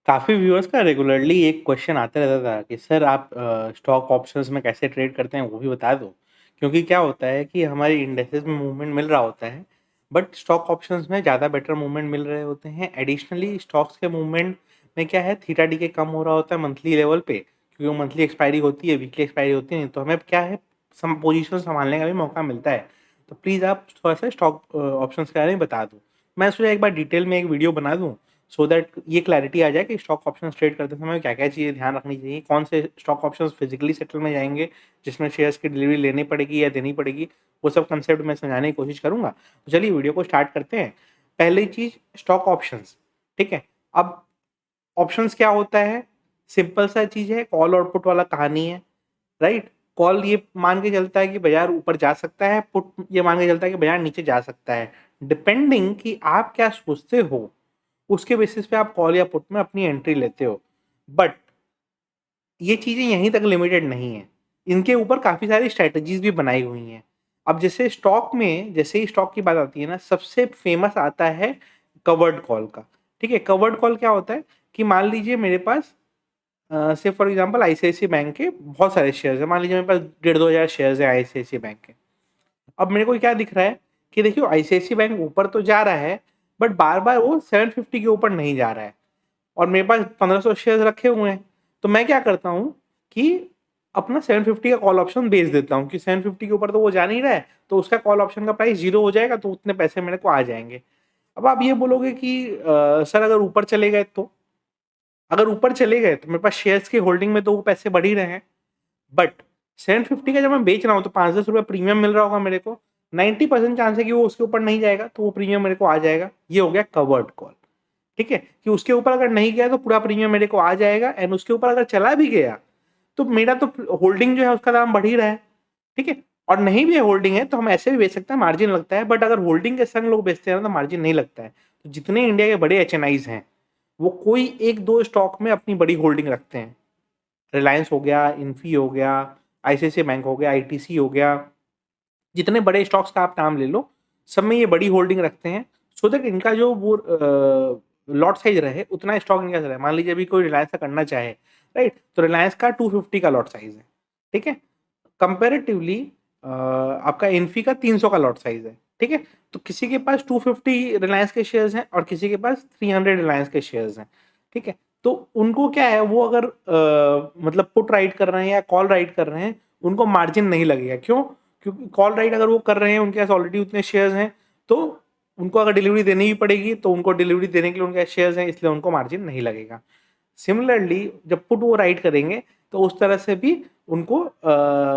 काफ़ी व्यूअर्स का रेगुलरली एक क्वेश्चन आता रहता था कि सर आप स्टॉक ऑप्शंस में कैसे ट्रेड करते हैं वो भी बता दो। क्योंकि क्या होता है कि हमारे इंडेक्सेस में मूवमेंट मिल रहा होता है, बट स्टॉक ऑप्शंस में ज़्यादा बेटर मूवमेंट मिल रहे होते हैं। एडिशनली स्टॉक्स के मूवमेंट में क्या है, थीटा डी के कम हो रहा होता है मंथली लेवल पे, क्योंकि वो मंथली एक्सपायरी होती है, वीकली एक्सपायरी होती है, तो हमें क्या है, सम पोजीशन संभालने का भी मौका मिलता है। तो प्लीज़ आप थोड़ा सा स्टॉक ऑप्शंस के बारे में बता दो। मैं सोचा एक बार डिटेल में एक वीडियो बना दूँ, सो दैट ये क्लैरिटी आ जाए कि स्टॉक ऑप्शंस ट्रेड करते समय क्या-क्या चीज़ें ध्यान रखनी चाहिए, कौन से स्टॉक ऑप्शंस फिजिकली सेटल में जाएँगे, जिसमें शेयर्स की डिलीवरी लेनी पड़ेगी या देनी पड़ेगी, वो सब कंसेप्ट मैं समझाने की कोशिश करूँगा। तो चलिए वीडियो को स्टार्ट करते हैं। पहली चीज़ स्टॉक ऑप्शंस, ठीक है? अब ऑप्शंस क्या होता है? सिंपल सा चीज़ है, कॉल और पुट वाला कहानी है, राइट? कॉल ये मान के चलता है कि बाज़ार ऊपर जा सकता है, पुट ये मान के चलता है कि बाज़ार नीचे जा सकता है। डिपेंडिंग कि आप क्या सोचते हो, उसके बेसिस पे आप कॉल या पुट में अपनी एंट्री लेते हो। बट ये चीज़ें यहीं तक लिमिटेड नहीं है, इनके ऊपर काफ़ी सारी स्ट्रैटेजीज भी बनाई हुई हैं। अब जैसे स्टॉक में, जैसे ही स्टॉक की बात आती है ना, सबसे फेमस आता है कवर्ड कॉल का। ठीक है, कवर्ड कॉल क्या होता है कि मान लीजिए मेरे पास से फॉर एग्जांपल आईसीआईसीआई बैंक के बहुत सारे शेयर्स हैं। मान लीजिए मेरे पास 1,500-2,000 शेयर्स हैं आईसीआईसीआई बैंक के। अब मेरे को क्या दिख रहा है कि देखिए आईसीआईसीआई बैंक ऊपर तो जा रहा है, बट बार बार वो 750 के ऊपर नहीं जा रहा है, और मेरे पास 1500 शेयर्स रखे हुए हैं। तो मैं क्या करता हूँ कि अपना 750 का कॉल ऑप्शन बेच देता हूँ कि 750 के ऊपर तो वो जा नहीं रहा है, तो उसका कॉल ऑप्शन का प्राइस 0 हो जाएगा, तो उतने पैसे मेरे को आ जाएंगे। अब आप ये बोलोगे कि सर अगर ऊपर चले गए तो, अगर ऊपर चले गए तो मेरे पास शेयर्स की होल्डिंग में तो वो पैसे बढ़ ही रहे हैं, बट 750 का जब मैं बेच रहा हूँ तो 5-10 रुपये प्रीमियम मिल रहा होगा मेरे को। 90% चांस है कि वो उसके ऊपर नहीं जाएगा, तो वो प्रीमियम मेरे को आ जाएगा। ये हो गया कवर्ड कॉल। ठीक है, कि उसके ऊपर अगर नहीं गया तो पूरा प्रीमियम मेरे को आ जाएगा, एंड उसके ऊपर अगर चला भी गया तो मेरा तो होल्डिंग जो है उसका दाम बढ़ ही रहा है। ठीक है, और नहीं भी होल्डिंग है तो हम ऐसे भी बेच सकते हैं, मार्जिन लगता है, बट अगर होल्डिंग के संग लोग बेचते हैं तो मार्जिन नहीं लगता है। तो जितने इंडिया के बड़े एचएनआईज हैं, वो कोई एक दो स्टॉक में अपनी बड़ी होल्डिंग रखते हैं। रिलायंस हो गया, इन्फी हो गया, आईसीआईसीआई बैंक हो गया, आईटीसी हो गया, जितने बड़े स्टॉक्स का आप नाम ले लो, सब में ये बड़ी होल्डिंग रखते हैं, सो दैट इनका जो वो लॉट साइज रहे उतना स्टॉक इनका रहे। मान लीजिए अभी कोई रिलायंस का करना चाहे, राइट, तो रिलायंस का 250 का लॉट साइज है। ठीक है, कंपेरेटिवली आपका इन्फी का 300 का लॉट साइज है। ठीक है, तो किसी के पास 250 रिलायंस के शेयर्स हैं और किसी के पास 300 रिलायंस के शेयर्स हैं। ठीक है, तो उनको क्या है, वो अगर मतलब पुट राइट कर रहे हैं या कॉल राइट कर रहे हैं, उनको मार्जिन नहीं लगेगा। क्यों? क्योंकि कॉल राइट अगर वो कर रहे हैं, उनके पास ऑलरेडी उतने शेयर्स हैं, तो उनको अगर डिलीवरी देनी भी पड़ेगी तो उनको डिलीवरी देने के लिए उनके शेयर्स हैं, इसलिए उनको मार्जिन नहीं लगेगा। सिमिलरली जब पुट वो राइट करेंगे तो उस तरह से भी उनको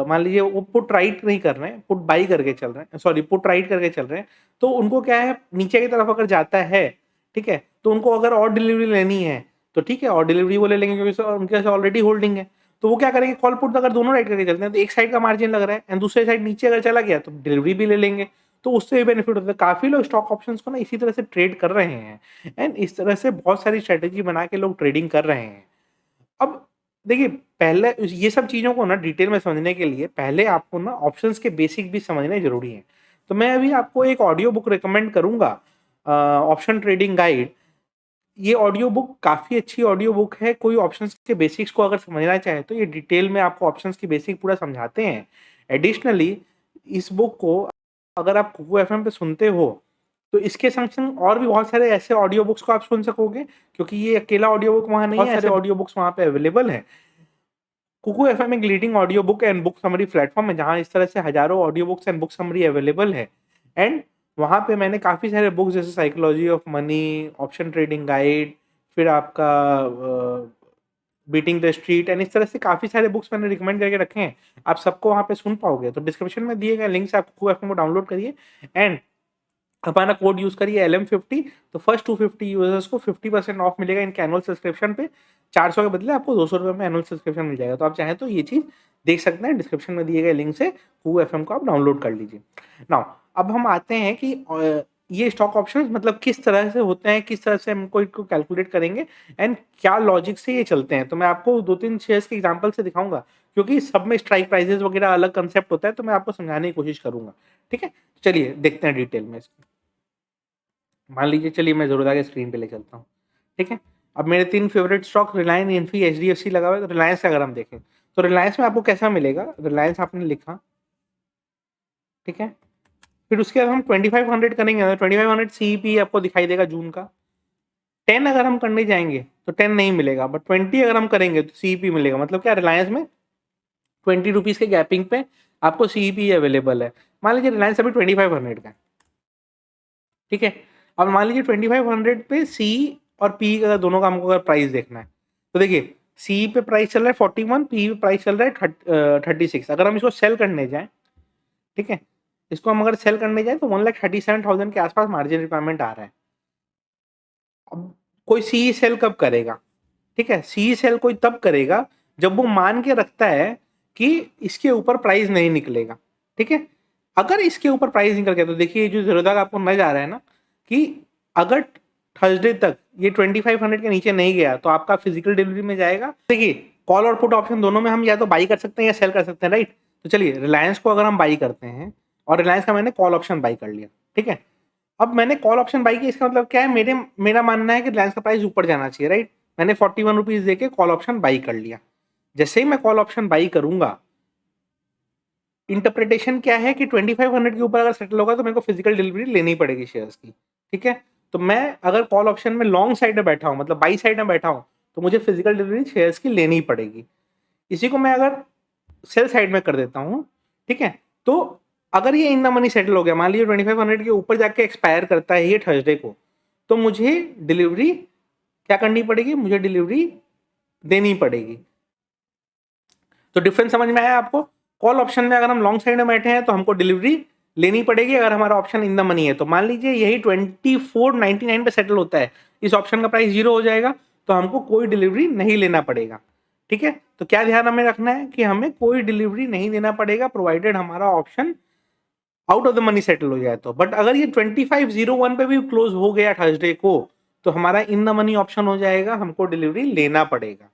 मान लीजिए वो पुट राइट नहीं कर रहे हैं, पुट बाई करके चल रहे हैं, सॉरी पुट राइट करके चल रहे हैं, तो उनको क्या है, नीचे की तरफ अगर जाता है, ठीक है, तो उनको अगर और डिलीवरी लेनी है तो ठीक है, और डिलीवरी वो ले लेंगे, क्योंकि उनके पास ऑलरेडी होल्डिंग है। तो वो क्या करेंगे, कॉल पुट अगर दोनों राइट करके चलते हैं तो एक साइड का मार्जिन लग रहा है, एंड दूसरे साइड नीचे अगर चला गया तो डिलीवरी भी ले लेंगे, तो उससे भी बेनिफिट होता है। काफी लोग स्टॉक ऑप्शंस को ना इसी तरह से ट्रेड कर रहे हैं, एंड इस तरह से बहुत सारी स्ट्रेटेजी बना के लोग ट्रेडिंग कर रहे हैं। अब देखिए, पहले ये सब चीज़ों को ना डिटेल में समझने के लिए पहले आपको ना ऑप्शंस के बेसिक भी समझने ज़रूरी है। तो मैं अभी आपको एक ऑडियो बुक रिकमेंड करूँगा, ऑप्शन ट्रेडिंग गाइड। ये ऑडियो बुक काफ़ी अच्छी ऑडियो बुक है। कोई ऑप्शंस के बेसिक्स को अगर समझना चाहे तो ये डिटेल में आपको ऑप्शंस की बेसिक पूरा समझाते हैं। एडिशनली इस बुक को अगर आप कुकू एफएम पे सुनते हो तो इसके संग-संग और भी बहुत सारे ऐसे ऑडियो बुक्स को आप सुन सकोगे, क्योंकि ये अकेला ऑडियो बुक वहाँ नहीं है, ऐसे ऑडियो बुक्स वहाँ पे अवेलेबल हैं। कुकू एफएम एक leading audio book and book summary platform है, जहाँ इस तरह से हजारों audio books and book summary available है। एंड वहाँ पे मैंने काफ़ी सारे बुक्स जैसे psychology of money, option trading guide, फिर आपका बीटिंग द स्ट्रीट, एंड इस तरह से काफ़ी सारे बुक्स मैंने रिकमेंड करके रखे हैं। आप सबको वहाँ पे सुन पाओगे, तो डिस्क्रिप्शन में दिए गए लिंक से आप कुकू एफएम को डाउनलोड करिए एंड हमारा कोड यूज़ करिए LM50, तो फर्स्ट 250 यूजर्स को 50% ऑफ मिलेगा इनके एनुअल सब्सक्रिप्शन पे। 400 के बदले आपको 200 रुपये में एनुअल सब्सक्रिप्शन मिल जाएगा। तो आप चाहें तो ये चीज़ देख सकते हैं, डिस्क्रिप्शन में दिए गए लिंक से कूगू एफएम को आप डाउनलोड कर लीजिए। नाउ अब हम आते हैं कि ये स्टॉक ऑप्शंस मतलब किस तरह से होते हैं, किस तरह से हमको इनको कैलकुलेट करेंगे एंड क्या लॉजिक से ये चलते हैं। तो मैं आपको 2-3 शेयर्स के एग्जांपल से दिखाऊंगा, क्योंकि सब में स्ट्राइक प्राइसेस वगैरह अलग कंसेप्ट होता है, तो मैं आपको समझाने की कोशिश करूंगा। ठीक है, चलिए देखते हैं डिटेल में इसको। मान लीजिए, चलिए मैं ज़ोरोदा के स्क्रीन पे ले चलता हूँ। ठीक है, अब मेरे 3 favourite stock Reliance, Infy, HDFC लगा हुआ है। तो रिलायंस अगर हम देखें तो रिलायंस में आपको कैसा मिलेगा, रिलायंस आपने लिखा, ठीक है। फिर उसके बाद हम 2500 करेंगे, 2500 सीईपी आपको दिखाई देगा जून का। 10 अगर हम करने जाएंगे तो 10 नहीं मिलेगा, बट 20 अगर हम करेंगे तो सीईपी मिलेगा। मतलब क्या, रिलायंस में 20 रुपीज़ के गैपिंग पे आपको सीईपी अवेलेबल है। मान लीजिए रिलायंस अभी 2500 का है, ठीक है। अब मान लीजिए 2500 पे सी और पी का दोनों का हमको अगर प्राइस देखना है तो देखिए, सी पे प्राइस चल रहा है 41, पी पे प्राइस चल रहा है 36। अगर हम इसको सेल करने जाएं, ठीक है, इसको हम अगर सेल करने जाएं तो 1,37,000 के आसपास मार्जिन रिक्वायरमेंट आ रहा है। अब कोई सी सेल कब करेगा, ठीक है, सी सेल कोई तब करेगा जब वो मान के रखता है कि इसके ऊपर प्राइस नहीं निकलेगा, ठीक है। अगर इसके ऊपर प्राइस निकल गया तो देखिए जो जीरो तक आपको नजर आ रहा है ना, कि अगर थर्सडे तक ये 2500 के नीचे नहीं गया तो आपका फिजिकल डिलीवरी में जाएगा। देखिए, कॉल और पुट ऑप्शन दोनों में हम या तो बाई कर सकते हैं या सेल कर सकते हैं, राइट। तो चलिए, रिलायंस को अगर हम बाई करते हैं और रिलायंस का मैंने कॉल ऑप्शन बाई कर लिया, ठीक है। अब मैंने कॉल ऑप्शन बाई किया, इसका मतलब क्या है, मेरा मानना है कि रिलायंस का प्राइस ऊपर जाना चाहिए, राइट। मैंने 41 रुपीज देके कॉल ऑप्शन बाई कर लिया। जैसे ही मैं कॉल ऑप्शन बाई करूंगा, इंटरप्रिटेशन क्या है कि 2500 के ऊपर अगर सेटल होगा तो मेरे को फिजिकल डिलीवरी लेनी पड़ेगी शेयर्स की, ठीक है। तो मैं अगर कॉल ऑप्शन में लॉन्ग साइड में बैठा हूँ, मतलब बाई साइड में बैठा हूँ, तो मुझे फिजिकल डिलीवरी शेयर्स की लेनी पड़ेगी। इसी को मैं अगर सेल साइड में कर देता हूँ, ठीक है, तो अगर ये इन द मनी सेटल हो गया, मान लीजिए 2500 के ऊपर जाके एक्सपायर करता है ये थर्सडे को, तो मुझे डिलीवरी क्या करनी पड़ेगी, मुझे डिलीवरी देनी पड़ेगी। तो डिफरेंस समझ में आया आपको। कॉल ऑप्शन में अगर हम लॉन्ग साइड में बैठे हैं तो हमको डिलीवरी लेनी पड़ेगी अगर हमारा ऑप्शन इन द मनी है। तो मान लीजिए यही 2499 पे सेटल होता है, इस ऑप्शन का प्राइस 0 हो जाएगा, तो हमको कोई डिलीवरी नहीं लेना पड़ेगा, ठीक है। तो क्या ध्यान हमें रखना है कि हमें कोई डिलीवरी नहीं देना पड़ेगा, प्रोवाइडेड हमारा option out of the money settle हो जाए तो। बट अगर ये 2501 पे भी क्लोज हो गया थर्सडे को, तो हमारा इन द मनी ऑप्शन हो जाएगा, हमको डिलीवरी लेना पड़ेगा।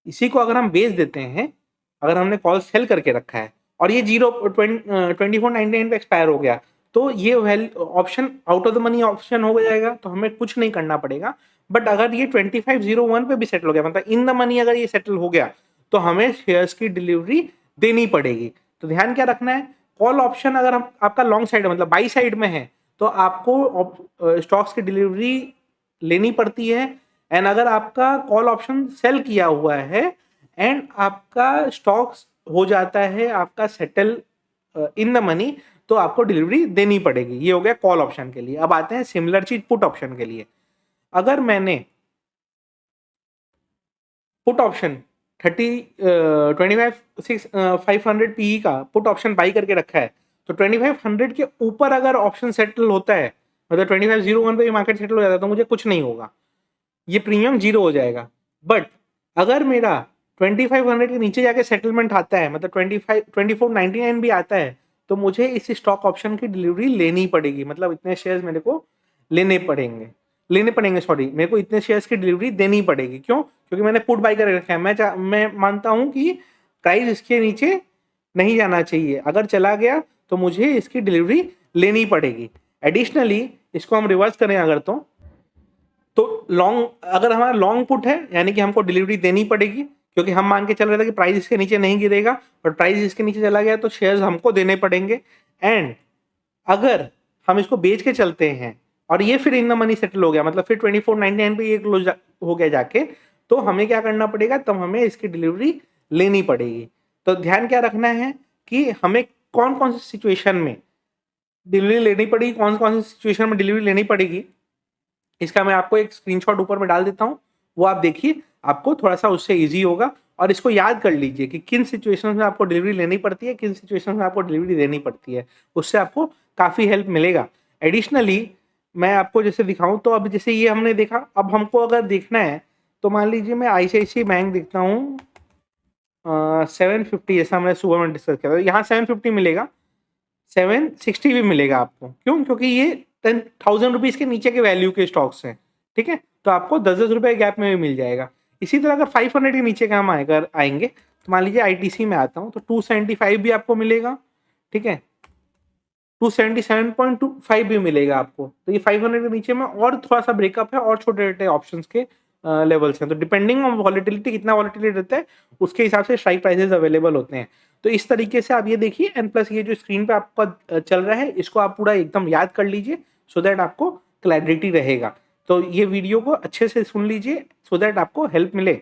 इसी को अगर हम बेच देते हैं, अगर हमने कॉल सेल करके रखा है और ये 2499 पे एक्सपायर हो गया, तो ये option out of the money option हो जाएगा, तो हमें कुछ नहीं करना पड़ेगा। बट अगर ये 2501 पे भी सेटल हो गया, मतलब इन द मनी अगर ये सेटल हो गया, तो हमें शेयर्स की डिलीवरी देनी पड़ेगी। तो ध्यान क्या रखना है, कॉल ऑप्शन अगर हम आपका लॉन्ग साइड मतलब बाई साइड में है, तो आपको स्टॉक्स की डिलीवरी लेनी पड़ती है। एंड अगर आपका कॉल ऑप्शन सेल किया हुआ है एंड आपका स्टॉक्स हो जाता है आपका सेटल इन द मनी, तो आपको डिलीवरी देनी पड़ेगी। ये हो गया कॉल ऑप्शन के लिए। अब आते हैं सिमिलर चीज पुट ऑप्शन के लिए। अगर मैंने पुट ऑप्शन 500 पीई का पुट ऑप्शन बाई करके रखा है, तो 2500 के ऊपर अगर ऑप्शन सेटल होता है, मतलब 2501 पे भी मार्केट सेटल हो जाता है, तो मुझे कुछ नहीं होगा, ये प्रीमियम 0 हो जाएगा। बट अगर मेरा 2500 के नीचे जाके सेटलमेंट आता है, मतलब 2499 भी आता है, तो मुझे इस स्टॉक ऑप्शन की डिलीवरी लेनी पड़ेगी। मतलब इतने शेयर्स मेरे को लेने पड़ेंगे सॉरी, मेरे को इतने शेयर्स की डिलीवरी देनी पड़ेगी। क्यों? क्योंकि मैंने पुट बाई कर रखा है। मैं मानता हूं कि प्राइस इसके नीचे नहीं जाना चाहिए, अगर चला गया तो मुझे इसकी डिलीवरी लेनी पड़ेगी। एडिशनली इसको हम रिवर्स करें अगर, तो लॉन्ग, अगर हमारा लॉन्ग पुट है यानी कि हमको डिलीवरी देनी पड़ेगी, क्योंकि हम मान के चल रहे थे कि प्राइस इसके नीचे नहीं गिरेगा, बट प्राइस इसके नीचे चला गया तो शेयर्स हमको देने पड़ेंगे। एंड अगर हम इसको बेच के चलते हैं और ये फिर इन द मनी सेटल हो गया, मतलब फिर 2499 पे ये क्लोज हो गया जाके, तो हमें क्या करना पड़ेगा, तब हमें इसकी डिलीवरी लेनी पड़ेगी। तो ध्यान क्या रखना है कि हमें कौन कौन सी सिचुएशन में डिलीवरी लेनी पड़ेगी, कौन कौन सी सिचुएशन में डिलीवरी लेनी पड़ेगी, इसका मैं आपको एक स्क्रीनशॉट ऊपर में डाल देता हूँ, वो आप देखिए, आपको थोड़ा सा उससे इजी होगा। और इसको याद कर लीजिए कि किन सिचुएशंस में आपको डिलीवरी लेनी पड़ती है, किन सिचुएशंस में आपको डिलीवरी देनी पड़ती है, उससे आपको काफ़ी हेल्प मिलेगा। एडिशनली मैं आपको जैसे दिखाऊं, तो अब जैसे ये हमने देखा, अब हमको अगर देखना है तो मान लीजिए मैं ICICI बैंक देखता हूँ 750, जैसा हमने सुबह में डिस्कस किया था, यहाँ 750 मिलेगा, 760 भी मिलेगा आपको। क्यों? क्योंकि ये 10,000 रुपीज़ के नीचे के वैल्यू के स्टॉक्स हैं, ठीक है। तो आपको 10-10 रुपये गैप में भी मिल जाएगा। इसी तरह अगर 500 के नीचे का हम आएंगे, तो मान लीजिए ITC में आता हूँ, तो 275 भी आपको मिलेगा, ठीक है, 277.25 भी मिलेगा आपको। तो ये 500 के नीचे में और थोड़ा सा ब्रेकअप है और छोटे छोटे ऑप्शंस के लेवल्स हैं। तो डिपेंडिंग ऑन वॉलेटिलिटी, कितना वॉलेटिलिटी रहता है उसके हिसाब से स्ट्राइक प्राइसेस अवेलेबल होते हैं। तो इस तरीके से आप ये देखिए, एंड प्लस ये जो स्क्रीन पे आपका चल रहा है इसको आप पूरा एकदम याद कर लीजिए, सो दैट आपको क्लैरिटी रहेगा। तो ये वीडियो को अच्छे से सुन लीजिए सो दैट आपको हेल्प मिले